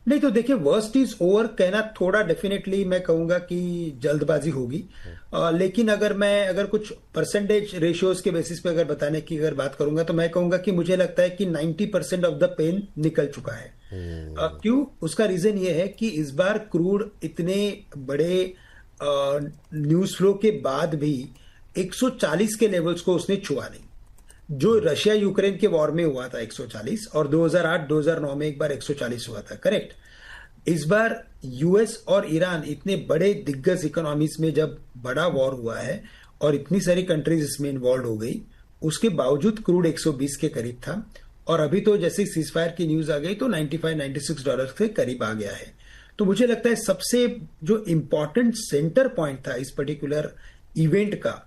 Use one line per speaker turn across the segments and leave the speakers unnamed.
नहीं तो देखिए, वर्स्ट इज ओवर कहना थोड़ा डेफिनेटली मैं कहूंगा कि जल्दबाजी होगी। लेकिन अगर कुछ परसेंटेज रेशियोज के बेसिस पे अगर बताने की अगर बात करूंगा तो मैं कहूंगा कि मुझे लगता है कि 90% ऑफ द पेन निकल चुका है। क्यों? उसका रीजन ये है कि इस बार क्रूड इतने बड़े न्यूज फ्लो के बाद भी 140 के लेवल्स को उसने छुआ नहीं। जो रशिया यूक्रेन के वॉर में हुआ था 140, और 2008-2009 में एक बार 140 हुआ था, करेक्ट। इस बार यूएस और ईरान इतने बड़े दिग्गज इकोनॉमीज में जब बड़ा वॉर हुआ है और इतनी सारी कंट्रीज इसमें इन्वॉल्व हो गई, उसके बावजूद क्रूड 120 के करीब था। और अभी तो जैसे सीज फायर की न्यूज आ गई तो $95-96 के करीब आ गया है। तो मुझे लगता है सबसे जो इंपॉर्टेंट सेंटर पॉइंट था इस पर्टिकुलर इवेंट का,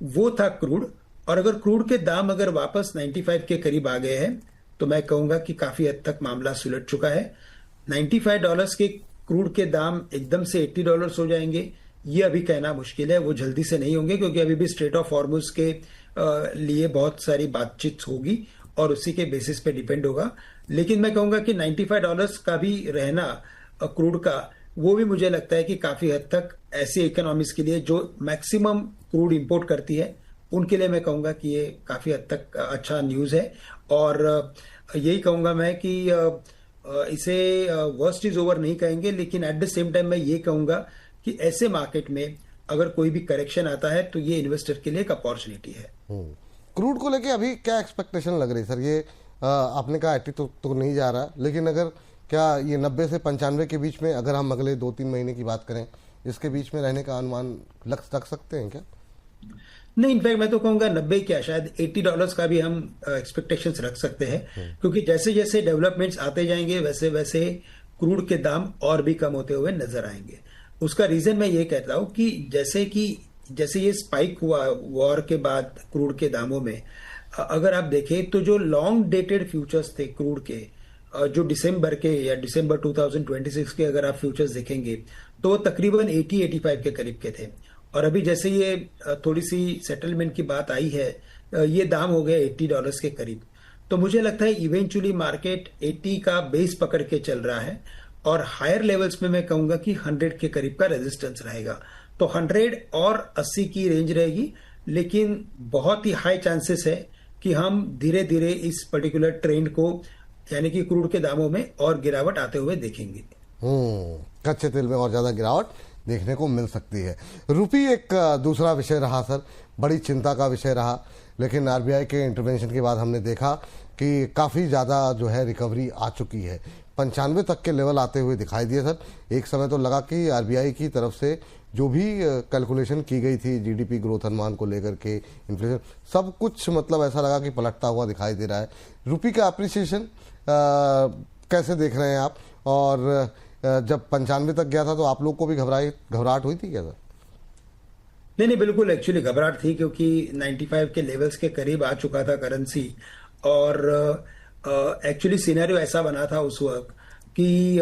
वो था क्रूड। और अगर क्रूड के दाम अगर वापस 95 के करीब आ गए हैं तो मैं कहूंगा कि काफी हद तक मामला सुलझ चुका है। $95 के क्रूड के दाम एकदम से $80 हो जाएंगे, ये अभी कहना मुश्किल है। वो जल्दी से नहीं होंगे क्योंकि अभी भी स्ट्रेट ऑफ हॉर्मुज के लिए बहुत सारी बातचीत होगी और उसी के बेसिस पे डिपेंड होगा। लेकिन मैं कहूंगा कि $95 का भी रहना क्रूड का, वो भी मुझे लगता है कि काफी हद तक ऐसी इकोनॉमीज के लिए जो मैक्सिमम क्रूड इंपोर्ट करती है, उनके लिए मैं कहूंगा कि ये काफी हद तक अच्छा न्यूज है। और यही कहूंगा मैं कि इसे वर्स्ट इज ओवर नहीं कहेंगे, लेकिन एट द सेम टाइम मैं ये कहूंगा कि ऐसे मार्केट में अगर कोई भी करेक्शन आता है तो ये इन्वेस्टर के लिए एक अपॉर्चुनिटी है।
क्रूड को लेके अभी क्या एक्सपेक्टेशन लग रही है सर? ये आपने कहा 80 तो नहीं जा रहा, लेकिन अगर क्या ये 90 से 95 के बीच में, अगर हम अगले 2-3 महीने की बात करें, इसके बीच में रहने का अनुमान रख सकते हैं क्या?
नहीं, इनफैक्ट मैं तो कहूंगा 90 क्या, शायद $80 का भी हम एक्सपेक्टेशंस रख सकते हैं। क्योंकि जैसे जैसे डेवलपमेंट्स आते जाएंगे वैसे वैसे क्रूड के दाम और भी कम होते हुए नजर आएंगे। उसका रीजन मैं ये कहता हूं कि जैसे ये स्पाइक हुआ वॉर के बाद क्रूड के दामों में, अगर आप देखें तो जो लॉन्ग डेटेड फ्यूचर्स थे क्रूड के, जो दिसंबर के या दिसंबर 2026 के अगर आप फ्यूचर्स देखेंगे तो वो तकरीबन 80-85 के करीब के थे। और अभी जैसे ये थोड़ी सी सेटलमेंट की बात आई है, ये दाम हो गए $80 के करीब। तो मुझे लगता है इवेंचुअली मार्केट 80 का बेस पकड़ के चल रहा है और हायर लेवल्स में मैं कहूंगा कि 100 के करीब का रेजिस्टेंस रहेगा। तो 100 और 80 की रेंज रहेगी, लेकिन बहुत ही हाई चांसेस है कि हम धीरे धीरे इस पर्टिकुलर ट्रेंड को, यानी कि क्रूड के दामों में और गिरावट आते हुए देखेंगे।
कच्चे तेल में और ज्यादा गिरावट देखने को मिल सकती है। रुपी एक दूसरा विषय रहा सर, बड़ी चिंता का विषय रहा, लेकिन आरबीआई के इंटरवेंशन के बाद हमने देखा कि काफ़ी ज़्यादा जो है रिकवरी आ चुकी है, 95 तक के लेवल आते हुए दिखाई दिए सर। एक समय तो लगा कि आरबीआई की तरफ से जो भी कैलकुलेशन की गई थी जीडीपी ग्रोथ अनुमान को लेकर के, इन्फ्लेशन, सब कुछ मतलब ऐसा लगा कि पलटता हुआ दिखाई दे रहा है। रुपी का अप्रिसिएशन कैसे देख रहे हैं आप? और जब 95 तक गया था तो आप लोग को भी घबराहट हुई थी क्या सर?
नहीं, बिल्कुल एक्चुअली घबराहट थी, क्योंकि 95 के लेवल्स के करीब आ चुका था करेंसी। और एक्चुअली सिनेरियो ऐसा बना था उस वक्त कि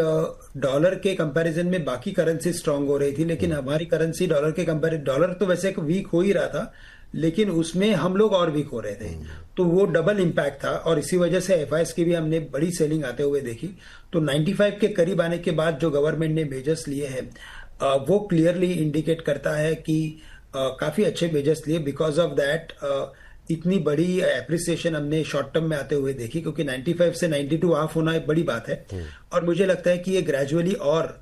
डॉलर के कंपैरिजन में बाकी करेंसी स्ट्रांग हो रही थी, लेकिन हमारी करेंसी डॉलर के कंपैरिजन, डॉलर तो वैसे वीक हो ही रहा था, लेकिन उसमें हम लोग और वीक हो रहे थे। तो वो डबल इम्पैक्ट था और इसी वजह से एफआईएस की भी हमने बड़ी सेलिंग आते हुए देखी। तो 95 के करीब आने के बाद जो गवर्नमेंट ने मेजर्स लिए हैं, वो क्लियरली इंडिकेट करता है कि काफी अच्छे मेजर्स लिए। बिकॉज ऑफ दैट इतनी बड़ी एप्रिसिएशन हमने शॉर्ट टर्म में आते हुए देखी, क्योंकि 95 से 92 हाफ होना एक बड़ी बात है। और मुझे लगता है कि ये ग्रेजुअली और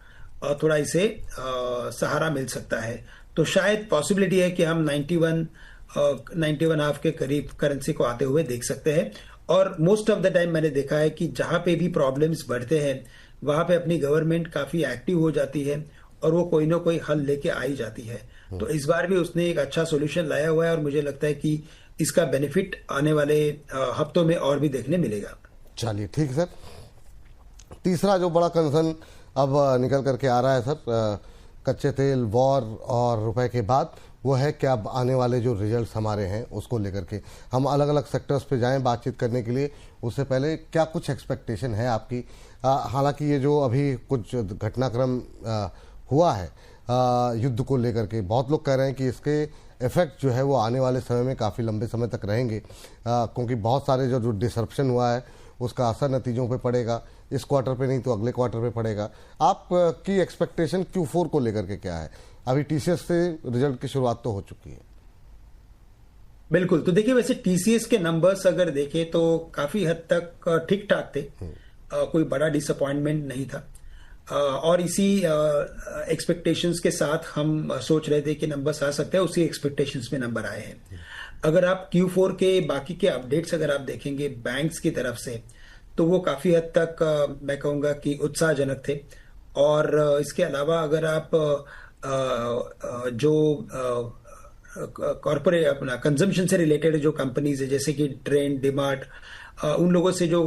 थोड़ा इसे सहारा मिल सकता है। तो शायद पॉसिबिलिटी है कि हम 91 हाफ के करीब करेंसी को आते हुए देख सकते हैं। और मोस्ट ऑफ द टाइम मैंने देखा है कि जहां पे भी प्रॉब्लम्स बढ़ते हैं वहां पे अपनी गवर्नमेंट काफी एक्टिव हो जाती है और वो कोई ना कोई हल लेके आई जाती है। तो इस बार भी उसने एक अच्छा सॉल्यूशन लाया हुआ है और मुझे लगता है कि इसका बेनिफिट आने वाले हफ्तों में और भी देखने मिलेगा।
चलिए ठीक सर। तीसरा जो बड़ा कंसर्न अब निकल करके आ रहा है सर, कच्चे तेल, वॉर और रुपए के बाद, वो है कि अब आने वाले जो रिजल्ट्स हमारे हैं उसको लेकर के हम अलग अलग सेक्टर्स पे जाएं बातचीत करने के लिए। उससे पहले क्या कुछ एक्सपेक्टेशन है आपकी? हालांकि ये जो अभी कुछ घटनाक्रम हुआ है युद्ध को लेकर के, बहुत लोग कह रहे हैं कि इसके इफेक्ट जो है वो आने वाले समय में काफ़ी लंबे समय तक रहेंगे, क्योंकि बहुत सारे जो डिसरप्शन हुआ है उसका असर नतीजों पे पड़ेगा। इस क्वार्टर पे नहीं तो अगले क्वार्टर पे पड़ेगा। आप की एक्सपेक्टेशन Q4 को लेकर के क्या है? अभी टीसीएस से रिजल्ट की शुरुआत तो हो चुकी है।
बिल्कुल, तो देखिए वैसे टीसीएस के नंबर्स अगर देखें तो काफी हद तक ठीक ठाक थे। कोई बड़ा डिसअपॉइंटमेंट नहीं था। और इसी एक्सपेक्टेशंस के साथ हम सोच रहे थे कि नंबर्स आ सकते हैं, उसी एक्सपेक्टेशंस में नंबर आए हैं। अगर आप Q4 के बाकी के अपडेट्स अगर आप देखेंगे बैंक्स की तरफ से, तो वो काफी हद तक मैं कहूंगा कि उत्साहजनक थे। और इसके अलावा अगर आप जो कॉर्पोरेट अपना कंजम्पशन से रिलेटेड जो कंपनीज है जैसे कि ट्रेंड, डिमार्ट, उन लोगों से जो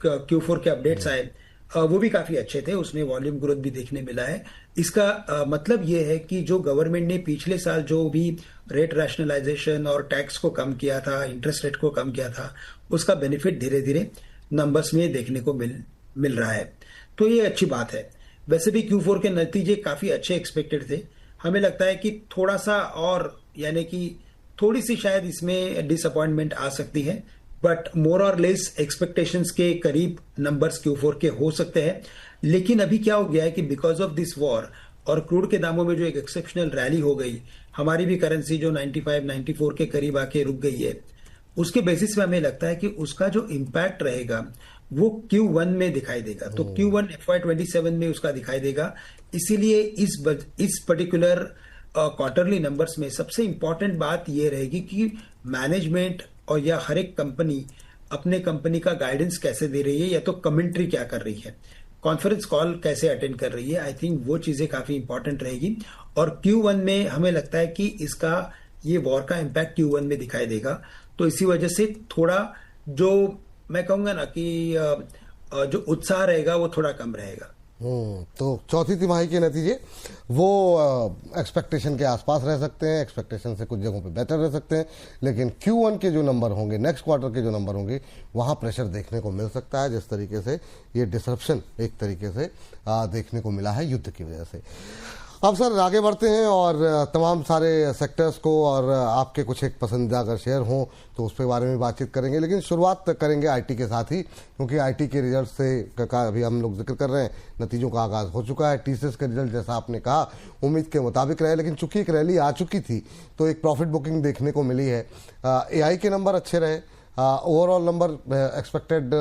Q4 के अपडेट्स आए वो भी काफी अच्छे थे, उसमें वॉल्यूम ग्रोथ भी देखने मिला है। इसका मतलब ये है कि जो गवर्नमेंट ने पिछले साल जो भी रेट रैशनलाइजेशन और टैक्स को कम किया था, इंटरेस्ट रेट को कम किया था, उसका बेनिफिट धीरे धीरे नंबर्स में देखने को मिल रहा है। तो ये अच्छी बात है। वैसे भी Q4 के नतीजे काफी अच्छे एक्सपेक्टेड थे। हमें लगता है कि थोड़ा सा और यानी कि थोड़ी सी शायद इसमें डिसअपॉइंटमेंट आ सकती है, बट मोर और लेस एक्सपेक्टेशंस के करीब नंबर्स Q4 के हो सकते हैं। लेकिन अभी क्या हो गया है कि बिकॉज ऑफ दिस वॉर और क्रूड के दामों में जो एक एक्सेप्शनल रैली हो गई, हमारी भी करेंसी जो 95 94 के करीब आके रुक गई है, उसके बेसिस पे हमें लगता है कि उसका जो इम्पैक्ट रहेगा वो Q1 में दिखाई देगा। तो Q1 FY27 में उसका दिखाई देगा। इसीलिए इस पर्टिकुलर क्वार्टरली नंबर्स में सबसे इंपॉर्टेंट बात यह रहेगी कि मैनेजमेंट और या हर एक कंपनी अपने कंपनी का गाइडेंस कैसे दे रही है, या तो कमेंट्री क्या कर रही है, कॉन्फ्रेंस कॉल कैसे अटेंड कर रही है। आई थिंक वो चीजें काफी इंपॉर्टेंट रहेगी। और Q1 में हमें लगता है कि इसका ये वॉर का इम्पैक्ट Q1 में दिखाई देगा। तो इसी वजह से थोड़ा जो मैं कहूंगा ना कि जो उत्साह रहेगा वो थोड़ा कम रहेगा।
तो चौथी तिमाही के नतीजे वो एक्सपेक्टेशन के आसपास रह सकते हैं, एक्सपेक्टेशन से कुछ जगहों पे बेटर रह सकते हैं, लेकिन Q1 के जो नंबर होंगे, नेक्स्ट क्वार्टर के जो नंबर होंगे, वहां प्रेशर देखने को मिल सकता है, जिस तरीके से ये डिसरप्शन एक तरीके से देखने को मिला है युद्ध की वजह से। अब सर आगे बढ़ते हैं और तमाम सारे सेक्टर्स को और आपके कुछ एक पसंदीदा अगर शेयर हों तो उस पे बारे में बातचीत करेंगे, लेकिन शुरुआत करेंगे आईटी के साथ ही, क्योंकि आईटी के रिजल्ट से का अभी हम लोग जिक्र कर रहे हैं, नतीजों का आगाज हो चुका है। टीसीएस के रिजल्ट जैसा आपने कहा उम्मीद के मुताबिक रहे, लेकिन चूंकि एक रैली आ चुकी थी तो एक प्रॉफिट बुकिंग देखने को मिली है। एआई के नंबर अच्छे रहे, ओवरऑल नंबर एक्सपेक्टेड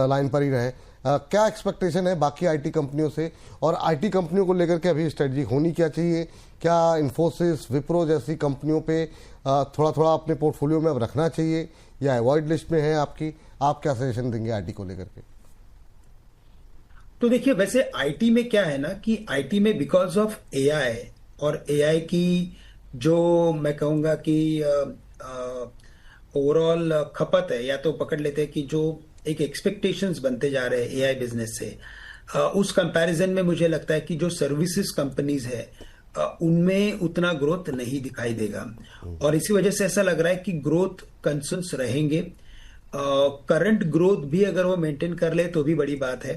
लाइन पर ही रहे। क्या एक्सपेक्टेशन है बाकी आईटी कंपनियों से, और आईटी कंपनियों को लेकर के अभी स्ट्रेटजी होनी क्या चाहिए? क्या इन्फोसिस, विप्रो जैसी कंपनियों पे थोड़ा थोड़ा अपने पोर्टफोलियो में अब रखना चाहिए या अवॉइड लिस्ट में है आपकी? आप क्या सजेशन देंगे आईटी को लेकर के?
तो देखिए वैसे आईटी में क्या है ना कि आईटी में बिकॉज ऑफ एआई और एआई की जो मैं कहूंगा कि ओवरऑल खपत है, या तो पकड़ लेते हैं कि जो एक एक्सपेक्टेशंस बनते जा रहे हैं एआई बिजनेस से, उस कंपैरिजन में मुझे लगता है कि जो सर्विसेज कंपनीज है उनमें उतना ग्रोथ नहीं दिखाई देगा। और इसी वजह से ऐसा लग रहा है कि ग्रोथ कंसर्न्स रहेंगे। करंट ग्रोथ भी अगर वो मेंटेन कर ले तो भी बड़ी बात है।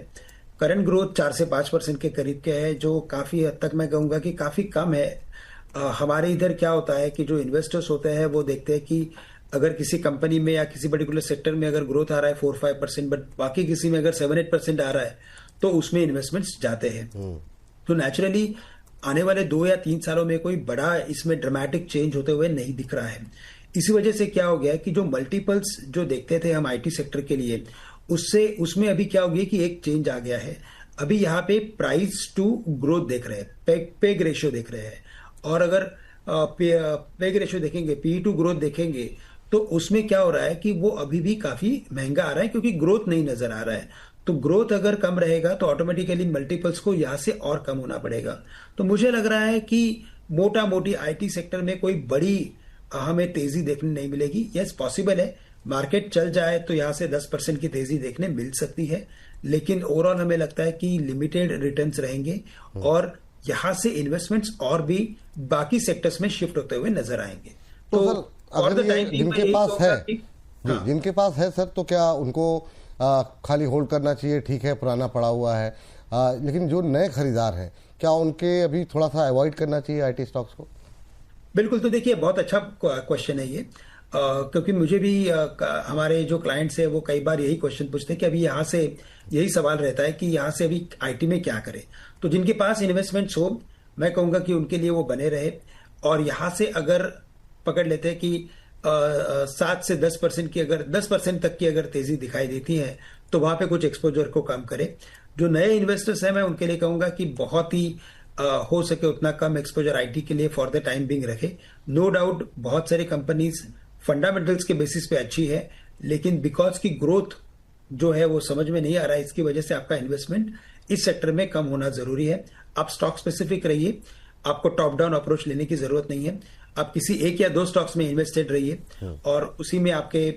करंट ग्रोथ 4 से 5% के करीब के है, जो काफी हद तक मैं कहूंगा कि काफी कम है। हमारे इधर क्या होता है कि जो इन्वेस्टर्स होते हैं वो देखते हैं कि अगर किसी कंपनी में या किसी पर्टिकुलर सेक्टर में अगर ग्रोथ आ रहा है 4-5%, बट बाकी किसी में अगर 7-8% आ रहा है तो उसमें इन्वेस्टमेंट्स जाते हैं। तो नेचुरली आने वाले 2 या 3 सालों में कोई बड़ा इसमें ड्रामेटिक चेंज होते हुए नहीं दिख रहा है। इसी वजह से क्या हो गया है कि जो मल्टीपल्स जो देखते थे हम आईटी सेक्टर के लिए, उसमें अभी क्या हो गया कि एक चेंज आ गया है। अभी यहाँ पे प्राइस टू ग्रोथ देख रहे हैं, पेग रेशियो देख रहे हैं। और अगर पेग रेशियो देखेंगे, पी टू ग्रोथ देखेंगे, तो उसमें क्या हो रहा है कि वो अभी भी काफी महंगा आ रहा है, क्योंकि ग्रोथ नहीं नजर आ रहा है। तो ग्रोथ अगर कम रहेगा तो ऑटोमेटिकली मल्टीपल्स को यहां से और कम होना पड़ेगा। तो मुझे लग रहा है कि मोटा मोटी आईटी सेक्टर में कोई बड़ी हमें तेजी देखने नहीं मिलेगी। यस, पॉसिबल है मार्केट चल जाए तो यहां से 10% की तेजी देखने मिल सकती है, लेकिन ओवरऑल हमें लगता है कि लिमिटेड रिटर्न्स रहेंगे और यहां से इन्वेस्टमेंट्स और भी बाकी सेक्टर्स में शिफ्ट होते हुए नजर आएंगे।
तो सर अगर ये जिनके पास है जी, जिनके पास है सर, तो क्या उनको खाली होल्ड करना चाहिए? ठीक है, पुराना पड़ा हुआ है, लेकिन जो नए खरीदार हैं क्या उनके अभी थोड़ा सा अवॉइड करना चाहिए आईटी स्टॉक्स को?
बिल्कुल। तो देखिए बहुत अच्छा क्वेश्चन है ये। क्योंकि मुझे भी हमारे जो क्लाइंट्स है वो कई बार यही क्वेश्चन पूछते हैं कि अभी यहाँ से यही सवाल रहता है कि यहाँ से अभी आईटी में क्या करें। तो जिनके पास इन्वेस्टमेंट्स हो, मैं कहूंगा कि उनके लिए वो बने रहे। और यहाँ से अगर पकड़ लेते हैं कि 7 से 10% की, अगर 10% तक की अगर तेजी दिखाई देती है, तो वहां पे कुछ एक्सपोजर को कम करे। जो नए इन्वेस्टर्स हैं, मैं उनके लिए कहूंगा कि बहुत ही हो सके उतना कम एक्सपोजर आईटी के लिए फॉर द टाइम बिंग रखे। नो डाउट बहुत सारी कंपनीज फंडामेंटल्स के बेसिस पे अच्छी है, लेकिन बिकॉज की ग्रोथ जो है वो समझ में नहीं आ रहा है, इसकी वजह से आपका इन्वेस्टमेंट इस सेक्टर में कम होना जरूरी है। आप स्टॉक स्पेसिफिक रहिए, आपको टॉप डाउन अप्रोच लेने की जरूरत नहीं है। आप किसी एक या दो स्टॉक्स में इन्वेस्टेड रहिए और उसी में आपके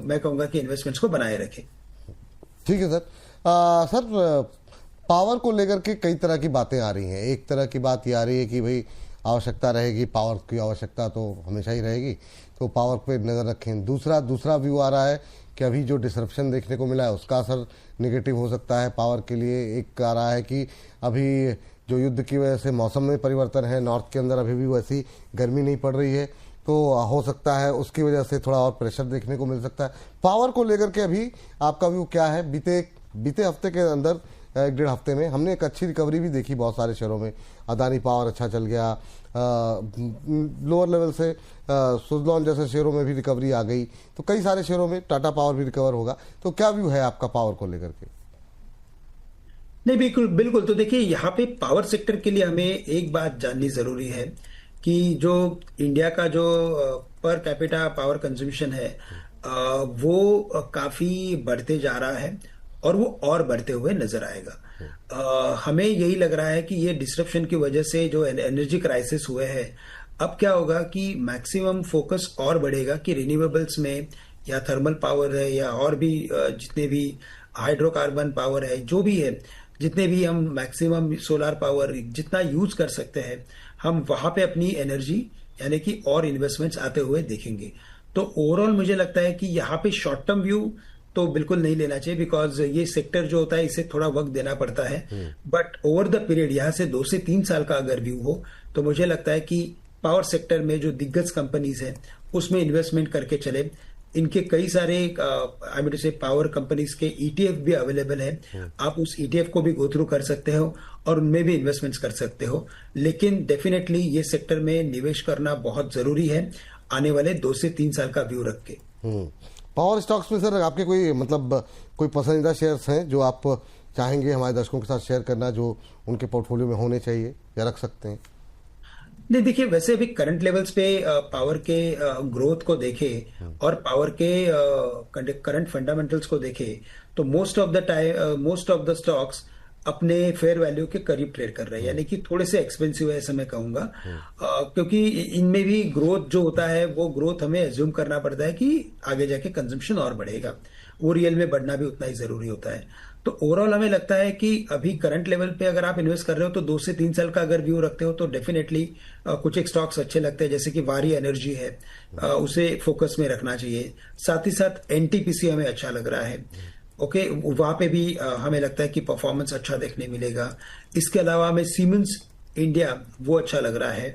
मैं कहूंगा कि इन्वेस्टमेंट्स को बनाए रखें।
ठीक है सर। सर, पावर को लेकर के कई तरह की बातें आ रही हैं। एक तरह की बात ये आ रही है कि भाई आवश्यकता रहेगी, पावर की आवश्यकता तो हमेशा ही रहेगी, तो पावर पे नज़र रखें। दूसरा व्यू आ रहा है कि अभी जो डिसरप्शन देखने को मिला है उसका असर नेगेटिव हो सकता है पावर के लिए। एक आ रहा है कि अभी जो युद्ध की वजह से मौसम में परिवर्तन है, नॉर्थ के अंदर अभी भी वैसी गर्मी नहीं पड़ रही है, तो हो सकता है उसकी वजह से थोड़ा और प्रेशर देखने को मिल सकता है। पावर को लेकर के अभी आपका व्यू क्या है? बीते हफ्ते के अंदर, 1-1.5 हफ्ते में हमने एक अच्छी रिकवरी भी देखी बहुत सारे शेयरों में। अदानी पावर अच्छा चल गया, लोअर लेवल से सुजलॉन जैसे शेयरों में भी रिकवरी आ गई, तो कई सारे शेयरों में टाटा पावर भी रिकवर होगा। तो क्या व्यू है आपका पावर को लेकर के?
नहीं, बिल्कुल बिल्कुल। तो देखिए, यहाँ पे पावर सेक्टर के लिए हमें एक बात जाननी जरूरी है कि जो इंडिया का जो पर कैपिटा पावर कंजम्पशन है, वो काफी बढ़ते जा रहा है और वो और बढ़ते हुए नजर आएगा। हमें यही लग रहा है कि ये डिसरप्शन की वजह से जो एनर्जी क्राइसिस हुए हैं, अब क्या होगा कि मैक्सिमम फोकस और बढ़ेगा कि रिन्यूएबल्स में, या थर्मल पावर है, या और भी जितने भी हाइड्रोकार्बन पावर है, जो भी है, जितने भी हम मैक्सिमम सोलार पावर जितना यूज कर सकते हैं, हम वहां पे अपनी एनर्जी यानी कि और इन्वेस्टमेंट्स आते हुए देखेंगे। तो ओवरऑल मुझे लगता है कि यहाँ पे शॉर्ट टर्म व्यू तो बिल्कुल नहीं लेना चाहिए, बिकॉज ये सेक्टर जो होता है इसे थोड़ा वक्त देना पड़ता है। बट ओवर द पीरियड, यहाँ से 2 से 3 साल का अगर व्यू हो, तो मुझे लगता है कि पावर सेक्टर में जो दिग्गज कंपनीज हैं उसमें इन्वेस्टमेंट करके चले। इनके कई सारे आई मीन से पावर कंपनीज के ईटीएफ भी अवेलेबल है। आप उस ईटीएफ को भी गो थ्रू कर सकते हो और उनमें भी इन्वेस्टमेंट्स कर सकते हो। लेकिन डेफिनेटली ये सेक्टर में निवेश करना बहुत जरूरी है आने वाले 2 से 3 साल का व्यू रख के।
पावर स्टॉक्स में सर आपके कोई पसंदीदा शेयर्स हैं जो आप चाहेंगे हमारे दर्शकों के साथ शेयर करना, जो उनके पोर्टफोलियो में होने चाहिए या रख सकते हैं?
नहीं, देखिए, वैसे अभी करंट लेवल्स पे पावर के ग्रोथ को देखे और पावर के करंट फंडामेंटल्स को देखे, तो मोस्ट ऑफ द स्टॉक्स अपने फेयर वैल्यू के करीब ट्रेड कर रहे हैं, यानी कि थोड़े से एक्सपेंसिव है ऐसा मैं कहूंगा। क्योंकि इनमें भी ग्रोथ जो होता है वो ग्रोथ हमें एज्यूम करना पड़ता है कि आगे जाके कंजम्पशन और बढ़ेगा, वो रियल में बढ़ना भी उतना ही जरूरी होता है। तो ओवरऑल हमें लगता है कि अभी करंट लेवल पे अगर आप इन्वेस्ट कर रहे हो तो 2 से 3 साल का अगर व्यू रखते हो तो डेफिनेटली कुछ एक स्टॉक्स अच्छे लगते हैं, जैसे कि वारी एनर्जी है, उसे फोकस में रखना चाहिए। साथ ही साथ एनटीपीसी हमें अच्छा लग रहा है। ओके, वहां पे भी हमें लगता है कि परफॉर्मेंस अच्छा देखने मिलेगा। इसके अलावा हमें सीमेंस इंडिया वो अच्छा लग रहा है,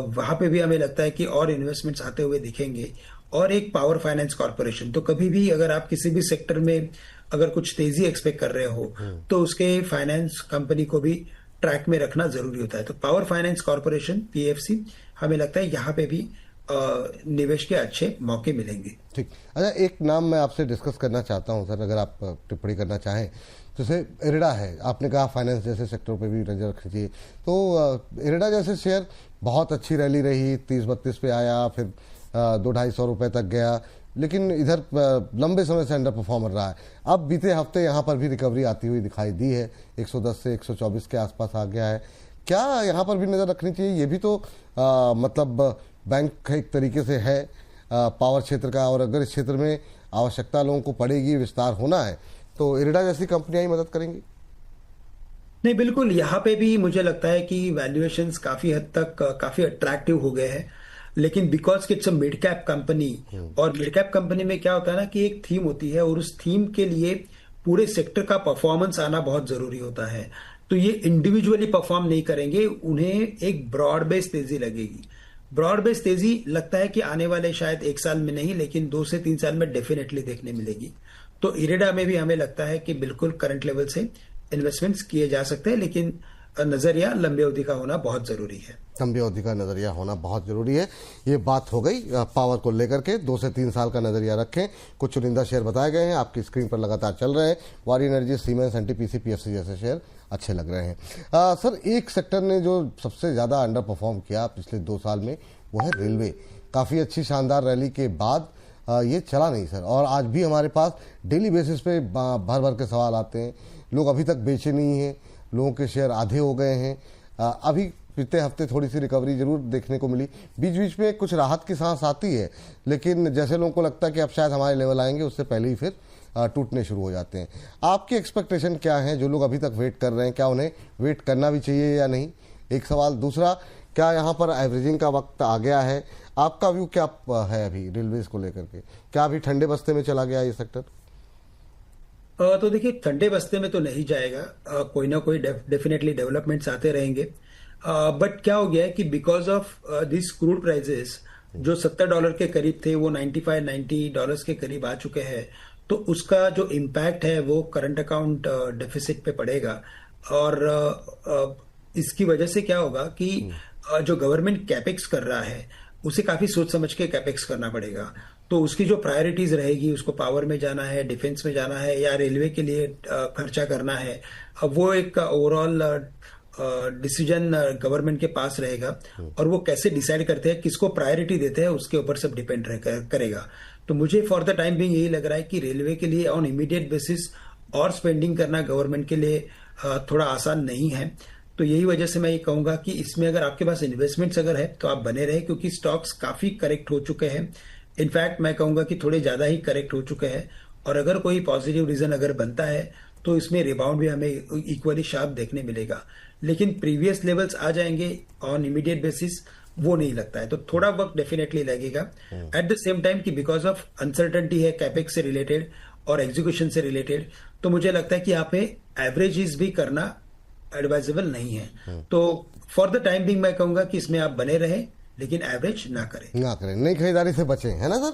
वहां पे भी हमें लगता है कि और इन्वेस्टमेंट्स आते हुए दिखेंगे। और एक पावर फाइनेंस कॉर्पोरेशन, तो कभी भी अगर आप किसी भी सेक्टर में अगर कुछ तेजी एक्सपेक्ट कर रहे हो तो उसके फाइनेंस कंपनी को भी ट्रैक में रखना जरूरी होता है। तो पावर फाइनेंस कॉर्पोरेशन पीएफसी, हमें लगता है यहाँ पे भी निवेश के अच्छे मौके मिलेंगे।
ठीक। अच्छा, एक नाम मैं आपसे डिस्कस करना चाहता हूं सर, अगर आप टिप्पणी करना चाहें। जैसे इरिडा है, आपने कहा फाइनेंस जैसे सेक्टर पे भी नजर रखनी चाहिए, तो इरिडा जैसे शेयर बहुत अच्छी रैली रही, 30-32 पे आया, फिर 200-250 रुपए तक गया, लेकिन इधर लंबे समय से अंडर परफॉर्मर रहा है। अब बीते हफ्ते यहाँ पर भी रिकवरी आती हुई दिखाई दी है, 110 से 124 के आसपास आ गया है। क्या यहाँ पर भी नजर रखनी चाहिए? ये भी तो बैंक एक तरीके से है पावर क्षेत्र का, और अगर इस क्षेत्र में आवश्यकता लोगों को पड़ेगी, विस्तार होना है, तो इरिडा जैसी कंपनियां ही मदद करेंगी।
नहीं, बिल्कुल, यहाँ पे भी मुझे लगता है कि वैल्यूएशंस काफी हद तक काफी अट्रैक्टिव हो गए हैं, लेकिन because it's a mid cap company, और मिड कैप कंपनी में क्या होता है ना कि एक थीम होती है और उस थीम के लिए पूरे सेक्टर का परफॉर्मेंस आना बहुत जरूरी होता है। तो ये इंडिविजुअली परफॉर्म नहीं करेंगे, उन्हें एक ब्रॉड बेस तेजी लगेगी। ब्रॉड बेस तेजी लगता है कि आने वाले शायद 1 साल में नहीं, लेकिन 2 से 3 साल में डेफिनेटली देखने मिलेगी। तो इरेडा में भी हमें लगता है कि बिल्कुल करंट लेवल से इन्वेस्टमेंट्स किए जा सकते हैं, लेकिन नजरिया लंबी अवधि का होना बहुत जरूरी है।
लंबी अवधि का नजरिया होना बहुत जरूरी है। ये बात हो गई पावर को लेकर के। 2 से 3 साल का नजरिया रखें। कुछ चुनिंदा शेयर बताए गए हैं, आपकी स्क्रीन पर लगातार चल रहे हैं। वारी एनर्जी, सीमेंस, एनटीपीसी, पीएफसी जैसे शेयर अच्छे लग रहे हैं। सर, एक सेक्टर ने जो सबसे ज्यादा अंडर परफॉर्म किया पिछले 2 साल में वो है रेलवे। काफी अच्छी शानदार रैली के बाद ये चला नहीं सर, और आज भी हमारे पास डेली बेसिस पे भर भर के सवाल आते हैं। लोग अभी तक बेचे नहीं हैं, लोगों के शेयर आधे हो गए हैं। अभी पिछले हफ्ते थोड़ी सी रिकवरी जरूर देखने को मिली, बीच बीच में कुछ राहत की सांस आती है, लेकिन जैसे लोगों को लगता है कि अब शायद हमारे लेवल आएंगे, उससे पहले ही फिर टूटने शुरू हो जाते हैं। आपकी एक्सपेक्टेशन क्या है? जो लोग अभी तक वेट कर रहे हैं, क्या उन्हें वेट करना भी चाहिए या नहीं? एक सवाल। दूसरा, क्या यहाँ पर एवरेजिंग का वक्त आ गया है? आपका व्यू क्या है अभी रेलवेज को लेकर के? क्या अभी ठंडे बस्ते में चला गया ये सेक्टर?
तो देखिए, ठंडे बस्ते में तो नहीं जाएगा। कोई ना कोई डेफिनेटली डेवलपमेंट्स आते रहेंगे। बट क्या हो गया है कि because of this crude prices जो $70 के करीब थे, वो $95-90 के करीब आ चुके हैं। तो उसका जो इम्पैक्ट है वो करंट अकाउंट डेफिसिट पे पड़ेगा। और इसकी वजह से क्या होगा कि जो गवर्नमेंट कैपेक्स कर रहा है उसे काफी सोच समझ के कैपेक्स करना पड़ेगा। तो उसकी जो प्रायोरिटीज रहेगी, उसको पावर में जाना है, डिफेंस में जाना है, या रेलवे के लिए खर्चा करना है, अब वो एक ओवरऑल डिसीजन गवर्नमेंट के पास रहेगा। और वो कैसे डिसाइड करते हैं, किसको प्रायोरिटी देते हैं, उसके ऊपर सब डिपेंड करेगा। तो मुझे फॉर द टाइम बिंग यही लग रहा है कि रेलवे के लिए ऑन इमीडिएट बेसिस और स्पेंडिंग करना गवर्नमेंट के लिए थोड़ा आसान नहीं है। तो यही वजह से मैं ये कहूंगा कि इसमें अगर आपके पास इन्वेस्टमेंट्स अगर है तो आप बने रहे, क्योंकि स्टॉक्स काफी करेक्ट हो चुके हैं। इनफैक्ट मैं कहूंगा कि थोड़े ज्यादा ही करेक्ट हो चुके हैं। और अगर कोई पॉजिटिव रीजन अगर बनता है तो इसमें रिबाउंड भी हमें इक्वली शार्प देखने मिलेगा। लेकिन प्रीवियस लेवल्स आ जाएंगे ऑन इमीडिएट बेसिस, वो नहीं लगता है। तो थोड़ा वक्त डेफिनेटली लगेगा। एट द सेम टाइम कि बिकॉज ऑफ अनसर्टेनिटी है कैपेक्स से रिलेटेड और एग्जीक्यूशन से रिलेटेड, तो मुझे लगता है कि यहाँ पे एवरेजेस भी करना एडवाइजेबल नहीं है। तो फॉर द टाइम बिंग मैं कहूंगा कि इसमें आप बने रहें, लेकिन एवरेज ना करें।
नई खरीदारी से बचें, है ना सर?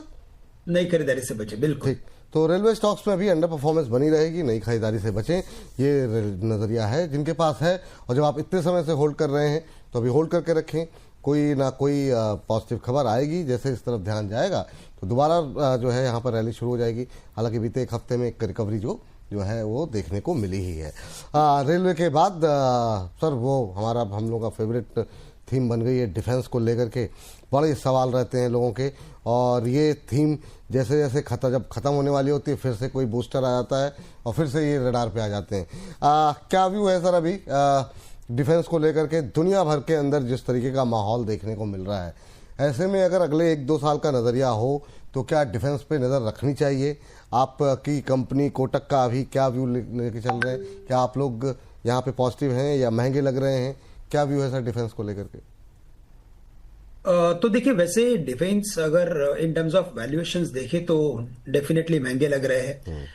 नई खरीदारी से बचें, बिल्कुल।
ठीक। तो रेलवे स्टॉक्स में अभी अंडर परफॉर्मेंस बनी रहेगी, नई खरीदारी से बचें, ये नजरिया है जिनके पास है। और जब आप इतने समय से होल्ड कर रहे हैं तो अभी होल्ड करके रखें। कोई ना कोई पॉजिटिव खबर आएगी, जैसे इस तरफ ध्यान जाएगा तो दोबारा जो है यहाँ पर रैली शुरू हो जाएगी। हालांकि बीते एक हफ्ते में एक रिकवरी जो है वो देखने को मिली ही है। रेलवे के बाद सर वो हम लोगों का फेवरेट थीम बन गई है डिफेंस को लेकर के। बड़े सवाल रहते हैं लोगों के, और ये थीम जैसे जैसे जब खत्म होने वाली होती है फिर से कोई बूस्टर आ जाता है और फिर से ये रडार पे आ जाते हैं। क्या व्यू है सर अभी डिफेंस को लेकर के? दुनिया भर के अंदर जिस तरीके का माहौल देखने को मिल रहा है, ऐसे में अगर अगले 1-2 साल का नजरिया हो तो क्या डिफेंस पे नजर रखनी चाहिए? आपकी कंपनी कोटक का अभी क्या व्यू लेके चल रहे हैं? क्या आप लोग यहाँ पे पॉजिटिव हैं या महंगे लग रहे हैं? क्या व्यू है सर डिफेंस को लेकर के?
तो देखिए, वैसे डिफेंस अगर इन टर्म्स ऑफ वैल्यूएशंस देखें तो डेफिनेटली महंगे लग रहे हैं।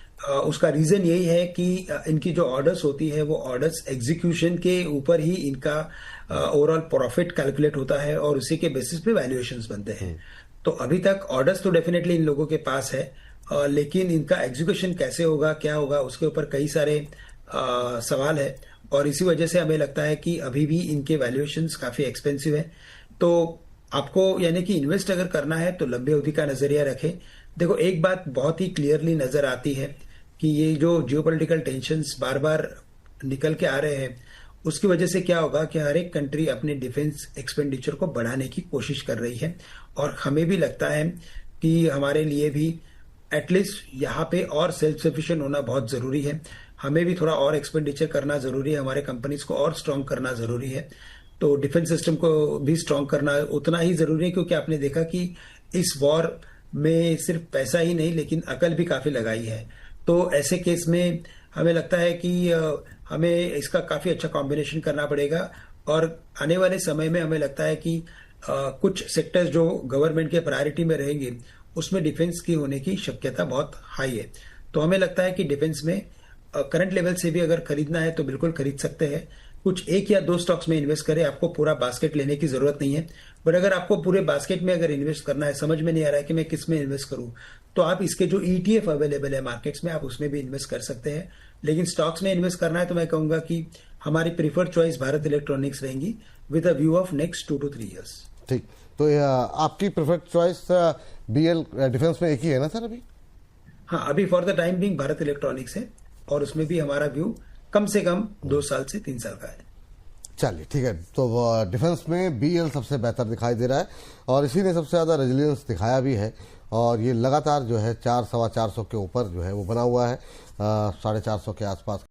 उसका रीजन यही है कि इनकी जो ऑर्डर्स होती है वो ऑर्डर्स एग्जीक्यूशन के ऊपर ही इनका ओवरऑल प्रॉफिट कैलकुलेट होता है और उसी के बेसिस पे वैल्यूएशंस बनते हैं। तो अभी तक ऑर्डर्स तो डेफिनेटली इन लोगों के पास है, लेकिन इनका एग्जीक्यूशन कैसे होगा, क्या होगा, उसके ऊपर कई सारे सवाल है। और इसी वजह से हमें लगता है कि अभी भी इनके वैल्यूएशंस काफी एक्सपेंसिव है। तो आपको यानी कि इन्वेस्ट अगर करना है तो लंबी अवधि का नजरिया रखें। देखो, एक बात बहुत ही क्लियरली नजर आती है कि ये जो जियोपॉलिटिकल टेंशंस बार बार निकल के आ रहे हैं, उसकी वजह से क्या होगा कि हर एक कंट्री अपने डिफेंस एक्सपेंडिचर को बढ़ाने की कोशिश कर रही है। और हमें भी लगता है कि हमारे लिए भी एटलीस्ट यहाँ पे और सेल्फ सफिशिएंट होना बहुत जरूरी है। हमें भी थोड़ा और एक्सपेंडिचर करना जरूरी है, हमारे कंपनीज को और स्ट्रांग करना जरूरी है। तो डिफेंस सिस्टम को भी स्ट्रांग करना उतना ही जरूरी है, क्योंकि आपने देखा कि इस वॉर में सिर्फ पैसा ही नहीं लेकिन अकल भी काफी लगाई है। तो ऐसे केस में हमें लगता है कि हमें इसका काफी अच्छा कॉम्बिनेशन करना पड़ेगा। और आने वाले समय में हमें लगता है कि कुछ सेक्टर्स जो गवर्नमेंट के प्रायोरिटी में रहेंगे उसमें डिफेंस की होने की शक्यता बहुत हाई है। तो हमें लगता है कि डिफेंस में करंट लेवल से भी अगर खरीदना है तो बिल्कुल खरीद सकते हैं, कुछ एक या दो स्टॉक्स में इन्वेस्ट करें, आपको पूरा बास्केट लेने की जरूरत नहीं है। बट अगर आपको पूरे बास्केट में अगर इन्वेस्ट करना है, समझ में नहीं आ रहा है कि मैं किस में इन्वेस्ट करूं, तो आप इसके जो ETF अवेलेबल है मार्केट्स में, आप उसमें भी इन्वेस्ट कर सकते हैं। लेकिन स्टॉक्स में इन्वेस्ट करना है तो मैं कहूंगा कि हमारी प्रीफर्ड चॉइस भारत इलेक्ट्रॉनिक्स रहेंगी with a view of next 2 to 3 years.
ठीक, तो आपकी प्रेफर्ड चॉइस BL डिफेंस में एक ही है ना सर अभी?
हाँ, अभी for the time being Bharat electronics है, और उसमें भी हमारा व्यू कम से कम 2 साल से 3 साल का है।
चलिए ठीक है, तो डिफेंस में BL सबसे बेहतर दिखाई दे रहा है और इसी ने सबसे ज़्यादा रेजिलियंस दिखाया भी है, और ये लगातार जो है 400 सवा 400 के ऊपर जो है वो बना हुआ है, 450 के आसपास